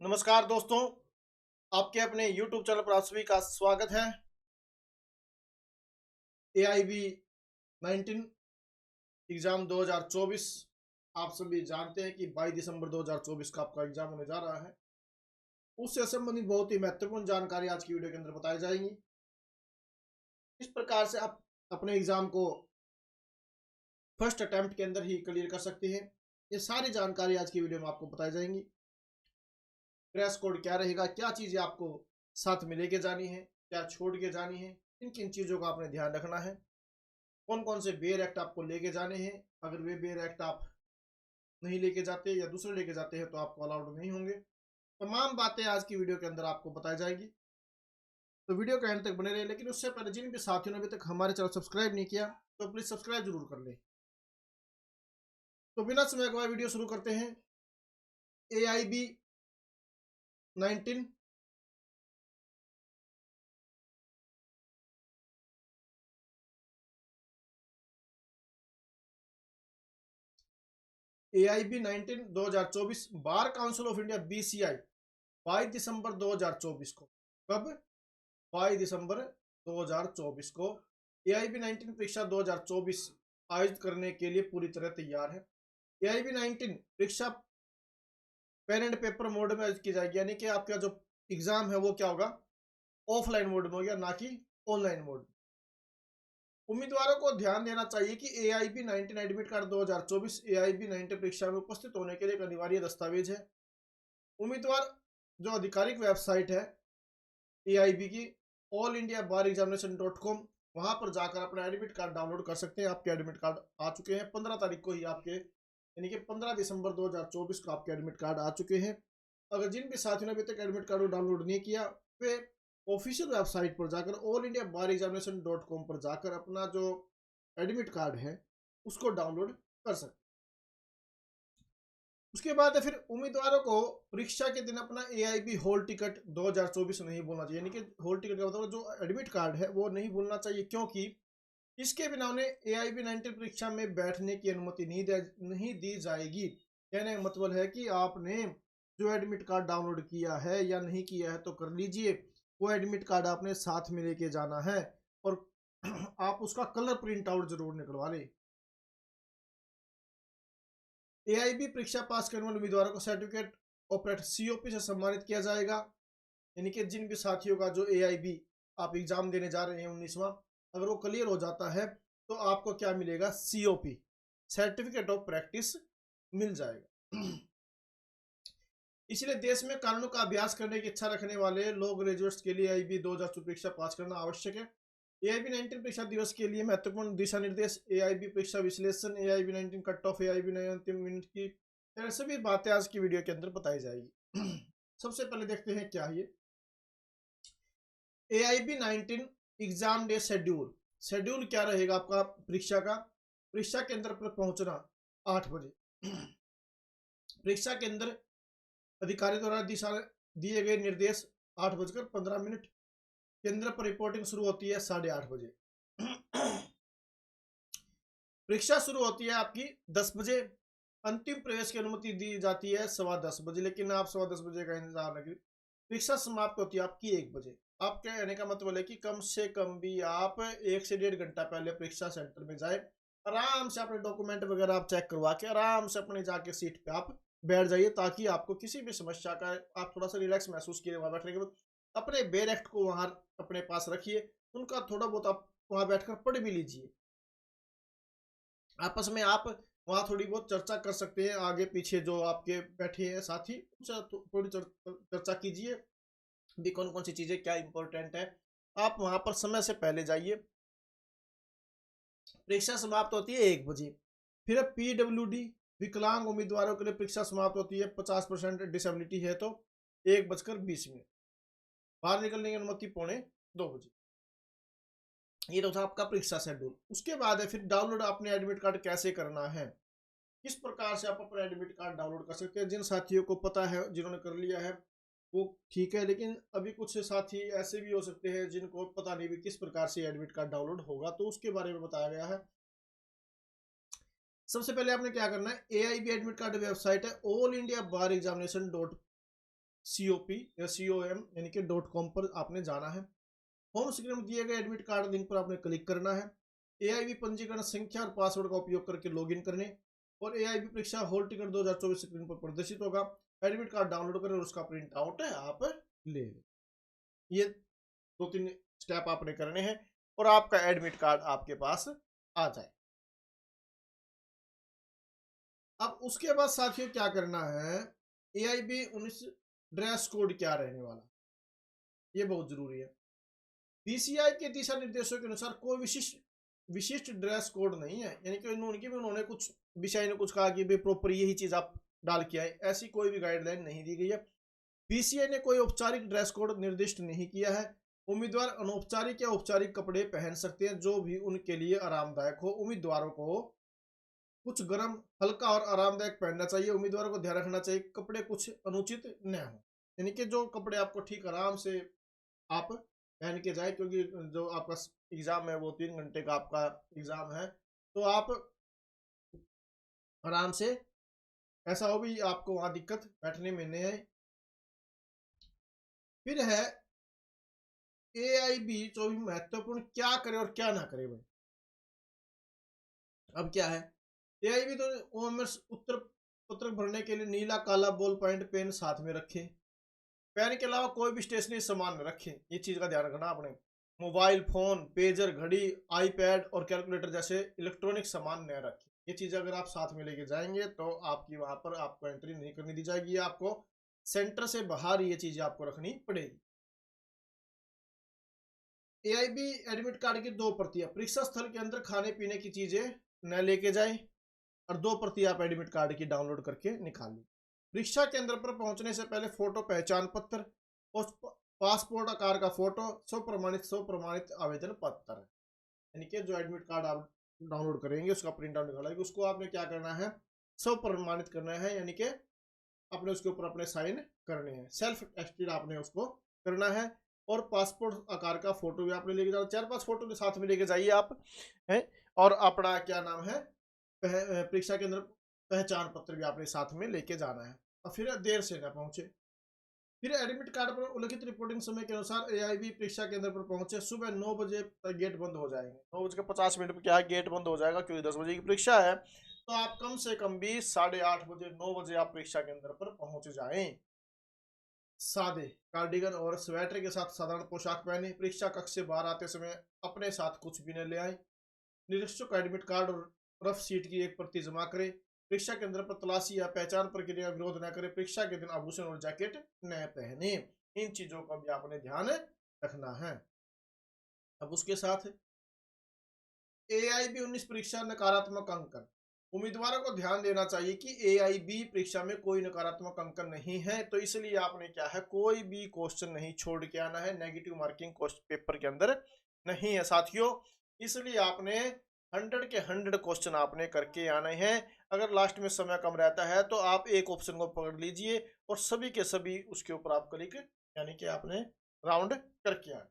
नमस्कार दोस्तों, आपके अपने YouTube चैनल पर आप सभी का स्वागत है। AIB 19 एग्जाम 2024 आप सभी जानते हैं कि 22 दिसंबर 2024 का आपका एग्जाम होने जा रहा है। उससे संबंधित बहुत ही महत्वपूर्ण जानकारी आज की वीडियो के अंदर बताई जाएंगी। इस प्रकार से आप अपने एग्जाम को फर्स्ट अटेम्प्ट के अंदर ही क्लियर कर सकते हैं। ये सारी जानकारी आज की वीडियो में आपको बताई जाएंगी। ड्रेस कोड क्या रहेगा, क्या चीज़ें आपको साथ में लेके जानी है, क्या छोड़ के जानी है, किन किन चीज़ों का आपने ध्यान रखना है, कौन कौन से बेयर एक्ट आपको लेके जाने हैं। अगर वे बेयर एक्ट आप नहीं लेके जाते या दूसरे लेके जाते हैं तो आपको अलाउड नहीं होंगे। तमाम बातें आज की वीडियो के अंदर आपको बताई जाएगी, तो वीडियो के एंड तक बने रहे। लेकिन उससे पहले जिन भी साथियों ने अभी तक हमारे चैनल सब्सक्राइब नहीं किया तो प्लीज सब्सक्राइब जरूर कर लें। तो बिना समय गवाए वीडियो शुरू करते हैं। AIB 19 AIB 19 2024 bar council of India BCI 22 दिसंबर 2024 को, कब? 22 दिसंबर 2024 को AIB 19 परीक्षा 2024 आयोजित करने के लिए पूरी तरह तैयार है। AIB 19 परीक्षा पेन एंड पेपर मोड में आयोजित की जाएगी, यानी कि आपका जो एग्जाम है वो क्या होगा, ऑफलाइन मोड में होगा, ना कि ऑनलाइन मोड। उम्मीदवारों को ध्यान देना चाहिए कि AIB 19 एडमिट कार्ड 2024 AIB 19 परीक्षा में उपस्थित होने के लिए एक अनिवार्य दस्तावेज है। उम्मीदवार जो आधिकारिक वेबसाइट है AIB की, allindiabareexamination.com, वहां पर जाकर अपना एडमिट कार्ड डाउनलोड कर सकते हैं। आपके एडमिट कार्ड आ चुके हैं 15 तारीख को ही, आपके यानी कि 15 दिसंबर 2024 को आपके एडमिट कार्ड आ चुके हैं। अगर जिन भी साथियों ने अभी तक एडमिट कार्ड डाउनलोड नहीं किया, वे ऑफिशियल वेबसाइट पर जाकर allindiabareexamination.com पर जाकर अपना जो एडमिट कार्ड है उसको डाउनलोड कर सकते। उसके बाद फिर उम्मीदवारों को परीक्षा के दिन अपना AIB हॉल टिकट 2024 नहीं भूलना चाहिए, यानी कि हॉल टिकट का मतलब जो एडमिट कार्ड है वो नहीं भूलना चाहिए, क्योंकि इसके बिना उन्हें AIB 19 परीक्षा में बैठने की अनुमति नहीं दी जाएगी। कहने का मतलब है कि आपने जो एडमिट कार्ड डाउनलोड किया है या नहीं किया है तो कर लीजिए, वो एडमिट कार्ड आपने साथ में लेके जाना है और आप उसका कलर प्रिंट आउट जरूर निकलवा लें। AIB परीक्षा पास करने वाले उम्मीदवारों को सर्टिफिकेट ऑपरेट COP से सम्मानित किया जाएगा, यानी कि जिन भी साथियों का जो AIB आप एग्जाम देने जा रहे हैं 19वां, अगर वो क्लियर हो जाता है तो आपको क्या मिलेगा, COP, सर्टिफिकेट ऑफ प्रैक्टिस मिल जाएगा। इसलिए देश में कानूनों का अभ्यास करने की इच्छा रखने वाले लोग ग्रेजुएट्स के लिए AIB 2024 परीक्षा पास करना आवश्यक है। AIB 19 परीक्षा दिवस के लिए महत्वपूर्ण दिशा निर्देश, AIB परीक्षा विश्लेषण, AIB 19 कट ऑफ, AIB 19 अंतिम मिनट की, सभी बातें आज की वीडियो के अंदर बताई जाएगी। सबसे पहले देखते हैं क्या है AIB 19 exam day schedule. Schedule क्या रहेगा आपका परीक्षा का? परीक्षा केंद्र पर पहुंचना 8 बजे। परीक्षा केंद्र अधिकारी द्वारा दिए गए निर्देश 8:15। केंद्र पर रिपोर्टिंग शुरू होती है 8:30 बजे। परीक्षा शुरू होती है आपकी 10 बजे। अंतिम प्रवेश की अनुमति दी जाती है 10:15 बजे, लेकिन आप 10:15 बजे का इंतजार न करें। परीक्षा समाप्त होती है आपकी 1 बजे। आपके कहने का मतलब है कि कम से कम भी आप 1 से 1.5 घंटा पहले परीक्षा सेंटर में जाए, आराम से अपने डॉक्यूमेंट वगैरह आप चेक करवा के आराम से अपने जाके सीट पे आप बैठ जाइए, ताकि आपको किसी भी समस्या का आप थोड़ा सा रिलैक्स महसूस किए वहां बैठने के बाद। अपने बेयर एक्ट को वहां अपने पास रखिए, उनका थोड़ा बहुत आप वहां बैठकर पढ़ भी लीजिए। आपस में आप वहाँ थोड़ी बहुत चर्चा कर सकते हैं, आगे पीछे जो आपके बैठे हैं साथी उनसे थोड़ी चर्चा कीजिए भी कौन कौन सी चीज़ें क्या इंपॉर्टेंट है। आप वहाँ पर समय से पहले जाइए। परीक्षा समाप्त होती है 1 बजे। फिर PWD विकलांग उम्मीदवारों के लिए परीक्षा समाप्त होती है, 50% डिसेबिलिटी है तो 1:20। बाहर निकलने की अनुमति 1:45। ये तो था आपका परीक्षा शेड्यूल। उसके बाद है फिर डाउनलोड अपने एडमिट कार्ड कैसे करना है, किस प्रकार से आप अपना एडमिट कार्ड डाउनलोड कर सकते हैं। जिन साथियों को पता है, जिन्होंने कर लिया है वो ठीक है, लेकिन अभी कुछ साथी ऐसे भी हो सकते हैं जिनको पता नहीं भी किस प्रकार से एडमिट कार्ड डाउनलोड होगा, तो उसके बारे में बताया गया है। सबसे पहले आपने क्या करना है, AIB एडमिट कार्ड वेबसाइट है all india bar examination COP या COM यानी कि .com पर आपने जाना है। होम स्क्रीन में दिए गए एडमिट कार्ड लिंक पर आपने क्लिक करना है। AIB पंजीकरण संख्या और पासवर्ड का उपयोग करके लॉगिन करने और AIB परीक्षा हॉल टिकट 2024 स्क्रीन पर प्रदर्शित होगा। एडमिट कार्ड डाउनलोड करें और उसका प्रिंट आउट आप ले लें। ये 2-3 स्टेप आपने करने हैं और आपका एडमिट कार्ड आपके पास आ जाए। अब उसके बाद साथियों क्या करना है, AIB 19 ड्रेस कोड क्या रहने वाला, ये बहुत जरूरी है। BCI के दिशा निर्देशों के अनुसार कोई विशिष्ट विशिष्ट ड्रेस कोड नहीं है, यानी कि उन्होंने कुछ BCI ने कुछ कहा कि भाई प्रॉपर यही चीज आप डाल के आए, ऐसी कोई भी गाइडलाइन नहीं दी गई है। BCI ने कोई औपचारिक ड्रेस कोड निर्दिष्ट नहीं किया है। उम्मीदवार अनौपचारिक या औपचारिक कपड़े पहन सकते हैं जो भी उनके लिए आरामदायक हो। उम्मीदवारों को कुछ गर्म, हल्का और आरामदायक पहनना चाहिए। उम्मीदवारों को ध्यान रखना चाहिए कपड़े कुछ अनुचित न हो, यानी कि जो कपड़े आपको ठीक आराम से आप पहन के जाए, क्योंकि जो आपका एग्जाम है वो 3 घंटे का आपका एग्जाम है, तो आप आराम से, ऐसा हो भी आपको वहां दिक्कत बैठने में नहीं है। फिर है AIB जो भी महत्वपूर्ण क्या करे और क्या ना करे भाई। अब क्या है, AIB तो OMS उत्तर पत्रक भरने के लिए नीला काला बॉल पॉइंट पेन साथ में रखे। पेन के अलावा कोई भी स्टेशनरी सामान न रखें, ये चीज का ध्यान रखना आपने। मोबाइल फोन, पेजर, घड़ी, आईपैड और कैलकुलेटर जैसे इलेक्ट्रॉनिक सामान न रखें। ये चीज अगर आप साथ में लेके जाएंगे तो आपकी वहां पर आपको एंट्री नहीं करनी दी जाएगी, आपको सेंटर से बाहर ये चीजें आपको रखनी पड़ेगी। AIB एडमिट कार्ड की 2 प्रतियां परीक्षा स्थल के अंदर खाने पीने की चीजें न लेके जाएं और 2 प्रति आप एडमिट कार्ड की डाउनलोड करके निकाल ली। परीक्षा केंद्र पर पहुंचने से पहले फोटो पहचान पत्र और पासपोर्ट आकार का फोटो, स्व प्रमाणित आवेदन पत्र, यानी कि जो एडमिट कार्ड आप डाउनलोड करेंगे उसका प्रिंट आउट निकालेंगे, उसको आपने क्या करना है, स्व प्रमाणित करना है, यानी कि अपने उसके ऊपर अपने साइन करने हैं, सेल्फ टेस्टेड आपने उसको करना है। और पासपोर्ट आकार का फोटो भी आपने लेके जाना, 4-5 फोटो के साथ में लेके जाइए आप है। और अपना क्या नाम है, परीक्षा के अंदर पहचान पत्र भी आपने साथ में लेके जाना है और फिर देर से ना पहुंचे। फिर एडमिट कार्ड पर उल्लिखित रिपोर्टिंग समय के अनुसार AIB परीक्षा केंद्र पर पहुंचे। सुबह 9 बजे तक गेट बंद हो जाएंगे, 9:50 पर क्या है, गेट बंद हो जाएगा क्योंकि 10 बजे की परीक्षा है। तो आप कम से कम भी 8:30 बजे, 9 बजे आप परीक्षा केंद्र पर पहुंच जाएं। सादे कार्डिगन और स्वेटर के साथ साधारण पोशाक पहने। परीक्षा कक्ष से बाहर आते समय अपने साथ कुछ भी न ले आए। निरीक्षक का एडमिट कार्ड और रफ सीट की एक प्रति जमा करें। परीक्षा केंद्र पर तलाशी या पहचान प्रक्रिया विरोध न करें। परीक्षा के दिन आभूषण और जैकेट न पहने। इन चीजों का भी आपने ध्यान रखना है। अब उसके साथ AIB 19 परीक्षा नकारात्मक अंकन। उम्मीदवारों को ध्यान देना चाहिए कि AIB परीक्षा में कोई नकारात्मक अंकन नहीं है, तो इसलिए आपने क्या है, कोई भी क्वेश्चन नहीं छोड़ के आना है। नेगेटिव मार्किंग क्वेश्चन पेपर के अंदर नहीं है साथियों, इसलिए आपने 100 के 100 क्वेश्चन आपने करके आने हैं। अगर लास्ट में समय कम रहता है तो आप एक ऑप्शन को पकड़ लीजिए और सभी के सभी उसके ऊपर आप क्लिक, यानी कि आपने राउंड करके आए।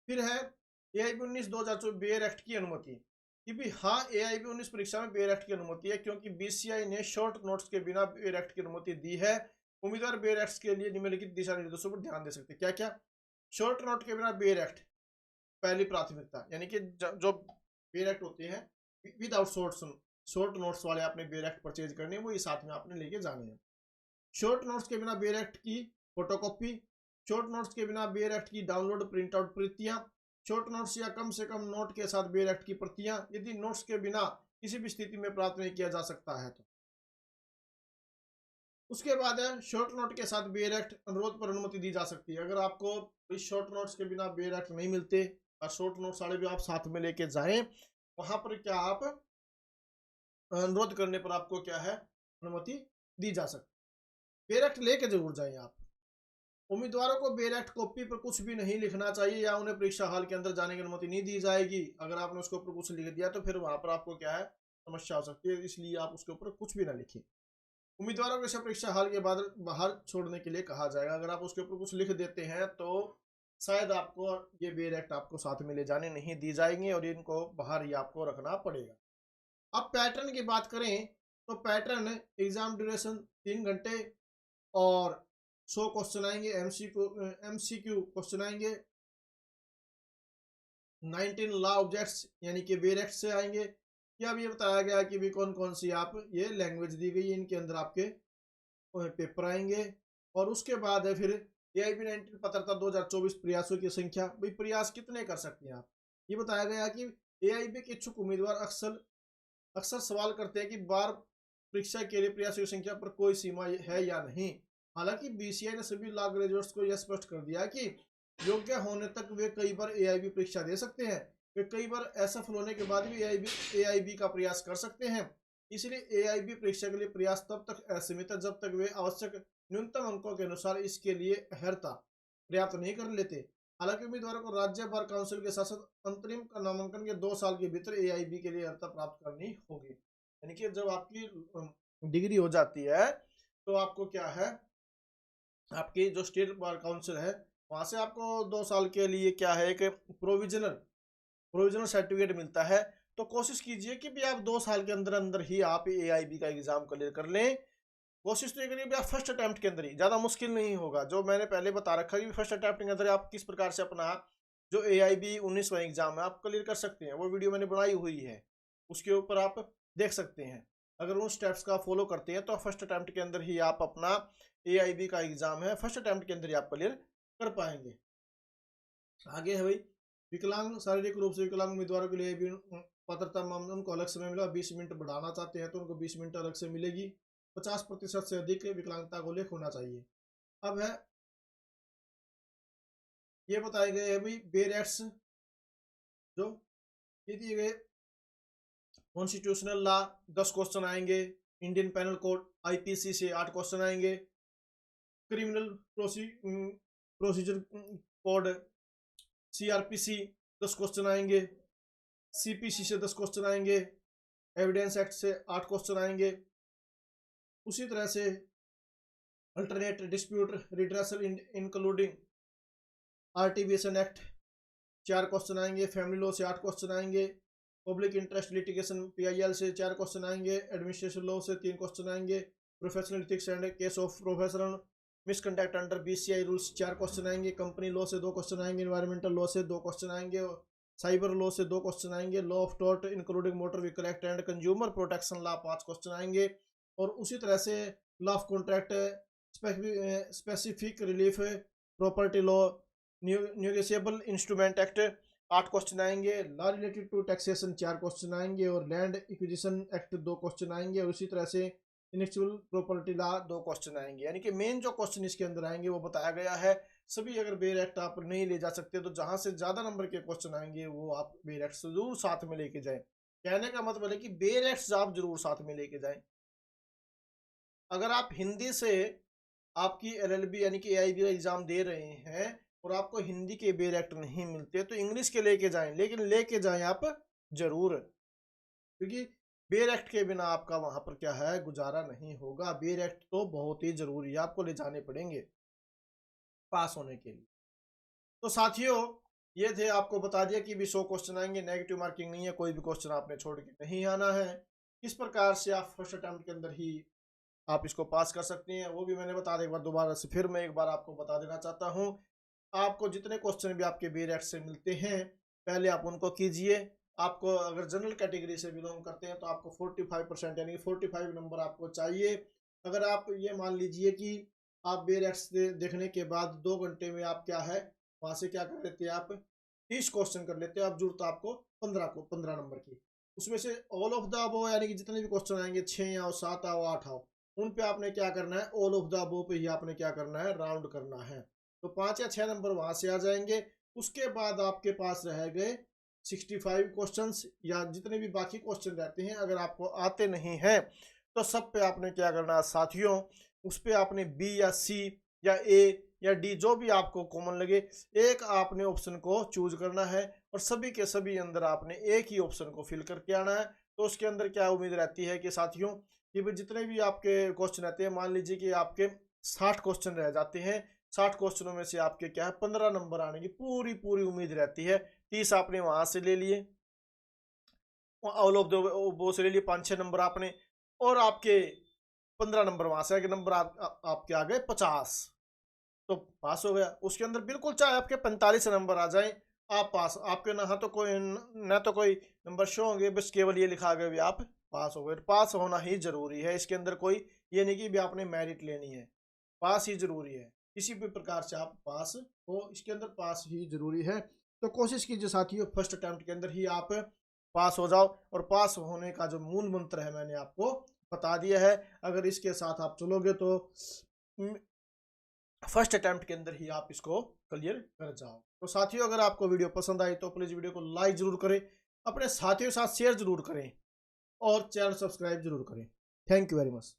फिर है AIB 19 2024 बेयर एक्ट की अनुमति, कि भी हाँ AIB 19 परीक्षा में बेयर एक्ट की अनुमति है, क्योंकि BCI ने शॉर्ट नोट्स के बिना बेयर एक्ट की अनुमति दी है। उम्मीदवार बेयर एक्ट के लिए निम्नलिखित दिशा निर्देशों पर ध्यान दे सकते हैं। क्या क्या, शॉर्ट नोट के बिना बेयर एक्ट पहली प्राथमिकता, यानी कि जो बेयर एक्ट होते हैं विदाउट शॉर्ट नोट्स वाले आपने बेयर एक्ट परचेज करने, वो साथ में आपने लेके जाने हैं। शॉर्ट नोट्स के बिना बेयर एक्ट की फोटोकॉपी, शॉर्ट नोट्स के बिना बेयर एक्ट की डाउनलोड प्रिंट आउट प्रतियां, शॉर्ट नोट्स या कम से कम नोट के साथ बेयर एक्ट की प्रतियां, यदि नोट्स के बिना किसी भी स्थिति में प्राप्त नहीं किया जा सकता है तो। उसके बाद है शॉर्ट नोट के साथ बेयर एक्ट अनुरोध पर अनुमति दी जा सकती है। अगर आपको इस शॉर्ट नोट्स के बिना बेयर एक्ट नहीं मिलते और शॉर्ट नोट्स वाले भी आप साथ में लेके जाएं, वहां पर क्या आप अनुरोध करने पर आपको क्या है, अनुमति दी जा सकती है। बेयर एक्ट लेके जरूर जाएं आप। उम्मीदवारों को बेयर एक्ट कॉपी पर कुछ भी नहीं लिखना चाहिए या उन्हें परीक्षा हॉल के अंदर जाने की अनुमति नहीं दी जाएगी। अगर आपने उसके ऊपर कुछ लिख दिया तो फिर वहां पर आपको क्या है, समस्या हो सकती है, इसलिए आप उसके ऊपर कुछ भी ना लिखें। उम्मीदवारों को इसे परीक्षा हॉल के बाद बाहर छोड़ने के लिए कहा जाएगा। अगर आप उसके ऊपर कुछ लिख देते हैं तो शायद आपको ये बेयर एक्ट आपको साथ में ले जाने नहीं दी जाएंगे और इनको बाहर ही आपको रखना पड़ेगा। अब पैटर्न की बात करें तो पैटर्न एग्जाम ड्यूरेशन 3 घंटे और 100 क्वेश्चन आएंगे, एमसीक्यू क्वेश्चन आएंगे, 19 लॉ ऑब्जेक्ट्स यानी कि बेयर एक्ट से आएंगे। क्या अब ये बताया गया कि भी कौन कौन सी आप ये लैंग्वेज दी गई है, इनके अंदर आपके पेपर आएंगे। और उसके बाद है फिर AIB 19 पात्रता 2024 प्रयासों की संख्या, भाई प्रयास कितने कर सकते हैं आप, ये बताया गया कि AIB के इच्छुक उम्मीदवार अक्सर अक्सर सवाल करते हैं कि बार परीक्षा के लिए प्रयासों की संख्या पर कोई सीमा है या नहीं। हालांकि BCI ने सभी लॉ ग्रेजुएट्स को यह स्पष्ट कर दिया कि योग्य होने तक वे कई बार AIB परीक्षा दे सकते हैं। वे कई बार असफल होने के बाद भी AIB का प्रयास कर सकते हैं। इसलिए AIB परीक्षा के लिए प्रयास तब तक असीमित है जब तक वे आवश्यक न्यूनतम अंकों के अनुसार इसके लिए अर्हता प्राप्त नहीं कर लेते। हालांकि उम्मीदवारों को राज्य बार काउंसिल के साथ साथ अंतरिम नामांकन के 2 साल के भीतर AIB के लिए अर्हता प्राप्त करनी होगी। यानी कि जब आपकी डिग्री हो जाती है तो आपको क्या है, आपकी जो स्टेट बार काउंसिल है वहां से आपको 2 साल के लिए क्या है, एक प्रोविजनल सर्टिफिकेट मिलता है। तो कोशिश कीजिए कि भी आप 2 साल के अंदर अंदर ही आप AIB का एग्जाम क्लियर कर लें। कोशिश तो ये करिए आप फर्स्ट अटेम्प्ट के अंदर ही, ज़्यादा मुश्किल नहीं होगा। जो मैंने पहले बता रखा है कि फर्स्ट अटेम्प्ट के अंदर आप किस प्रकार से अपना जो AIB 19वां एग्जाम है आप क्लियर कर सकते हैं, वो वीडियो मैंने बनाई हुई है, उसके ऊपर आप देख सकते हैं। अगर उन स्टेप्स का फॉलो करते हैं तो फर्स्ट अटेम्प्ट के अंदर ही आप अपना AIB का एग्जाम है फर्स्ट अटेम्प्ट के अंदर ही आप क्लियर कर पाएंगे। आगे है भाई विकलांग, शारीरिक रूप से विकलांग उम्मीदवारों के लिए भी पात्रता मामला उनको अलग समय मिला, 20 मिनट बढ़ाना चाहते हैं तो उनको 20 मिनट अलग से मिलेगी। 50% से अधिक विकलांगता को लेकर होना चाहिए। अब है ये बताए गए हैं भाई बेयर एक्ट्स जो ये दिए गए, कॉन्स्टिट्यूशनल लॉ 10 क्वेश्चन आएंगे, इंडियन पैनल कोड IPC से 8 क्वेश्चन आएंगे, criminal procedure code CRPC 10 question आएंगे, CPC से 10 क्वेश्चन आएंगे, एविडेंस एक्ट से 8 क्वेश्चन आएंगे। उसी तरह से alternate dispute redressal including artificial act 4 question आएंगे, फैमिली लॉ से 8 क्वेश्चन आएंगे, पब्लिक इंटरेस्ट लिटिगेशन PIL से 4 क्वेश्चन आएंगे, एडमिनिस्ट्रेशन लॉ से 3 क्वेश्चन आएंगे, professional ethics and case of professional misconduct under BCI rules 4 question आएंगे, कंपनी लॉ से 2 question आएंगे, इन्वायरमेंटल लॉ से 2 क्वेश्चन आएंगे, साइबर लॉ से 2 क्वेश्चन आएंगे, law of tort including motor vehicle act and consumer protection law 5 question आएंगे। और उसी तरह से law of contract, specific relief, property law, negotiable instrument act 8 question आएंगे, law related to taxation 4 question आएंगे, और लैंड एक्विजिशन एक्ट 2 क्वेश्चन आएंगे, और उसी तरह से इंटेलेक्चुअल प्रॉपर्टी लॉ 2 क्वेश्चन आएंगे। यानी कि मेन जो क्वेश्चन इसके अंदर आएंगे वो बताया गया है। सभी अगर बेयर एक्ट आप नहीं ले जा सकते तो जहां से ज्यादा नंबर के क्वेश्चन आएंगे वो आप बेयर एक्ट जरूर साथ में लेके जाएं। कहने का मतलब है कि बेयर एक्ट आप जरूर साथ में लेके जाएं। अगर आप हिंदी से आपकी LLB यानी कि AIB का एग्जाम दे रहे हैं और आपको हिंदी के बेयर एक्ट नहीं मिलते तो इंग्लिश के लेके जाएं, लेकिन लेके जाएं आप जरूर, क्योंकि बेयर एक्ट के बिना आपका वहां पर क्या है गुजारा नहीं होगा। बेयर एक्ट तो बहुत ही जरूरी है, आपको ले जाने पड़ेंगे पास होने के लिए। तो साथियों ये थे, आपको बता दिया कि भी 100 क्वेश्चन आएंगे, नेगेटिव मार्किंग नहीं है, कोई भी क्वेश्चन आपने छोड़ के नहीं आना है। किस प्रकार से आप फर्स्ट अटेम्प्ट के अंदर ही आप इसको पास कर सकते हैं वो भी मैंने बता दिया। एक बार दोबारा से फिर मैं एक बार आपको बता देना चाहता हूँ, आपको जितने क्वेश्चन भी आपके बेयर एक्ट से मिलते हैं पहले आप उनको कीजिए। आपको अगर जनरल कैटेगरी से बिलोंग करते हैं तो आपको 45% यानी कि 45 नंबर आपको चाहिए। अगर आप ये मान लीजिए कि आप बेयर एक्ट देखने के बाद 2 घंटे में आप क्या है वहां से क्या कर लेते हैं, आप 30 क्वेश्चन कर लेते हैं, आप जरूरत आपको 15 नंबर की। उसमें से ऑल ऑफ द अबव यानी कि जितने भी क्वेश्चन आएंगे 6 आओ 7 आओ 8 आओ, उन पे आपने क्या करना है, ऑल ऑफ द अबव पे ही आपने क्या करना है, राउंड करना है। तो 5 या 6 नंबर वहां से आ जाएंगे। उसके बाद आपके पास रह गए 65 क्वेश्चंस या जितने भी बाकी क्वेश्चन रहते हैं, अगर आपको आते नहीं हैं तो सब पे आपने क्या करना है साथियों, उस पे आपने B या C या A या D जो भी आपको कॉमन लगे एक आपने ऑप्शन को चूज करना है, और सभी के सभी अंदर आपने एक ही ऑप्शन को फिल करके आना है। तो उसके अंदर क्या उम्मीद रहती है कि साथियों कि जितने भी आपके क्वेश्चन रहते हैं, मान लीजिए कि आपके 60 क्वेश्चन रह जाते हैं, 60 क्वेश्चनों में से आपके क्या है 15 नंबर आने की पूरी पूरी उम्मीद रहती है। 30 आपने वहां से ले लिए, ऑल ऑफ द वो से ले लिए 5-6 नंबर आपने, और आपके 15 नंबर वहां से आगे नंबर आपके आ गए 50। तो पास हो गया। उसके अंदर बिल्कुल चाहे आपके 45 नंबर आ जाए, आप पास। आपके ना तो कोई न तो कोई नंबर शो होंगे, बस केवल ये लिखा गया भी आप पास हो गए। पास होना ही जरूरी है, इसके अंदर कोई ये नहीं कि भी आपने मेरिट लेनी है, पास ही जरूरी है। किसी भी प्रकार से आप पास हो, इसके अंदर पास ही जरूरी है। तो कोशिश कीजिए साथियों, फर्स्ट अटेम्प्ट के अंदर ही आप पास हो जाओ। और पास होने का जो मूल मंत्र है मैंने आपको बता दिया है। अगर इसके साथ आप चलोगे तो फर्स्ट अटेम्प्ट के अंदर ही आप इसको क्लियर कर जाओ। तो साथियों, अगर आपको वीडियो पसंद आई तो प्लीज वीडियो को लाइक जरूर करें, अपने साथियों के साथ शेयर जरूर करें और चैनल सब्सक्राइब जरूर करें। Thank you very much.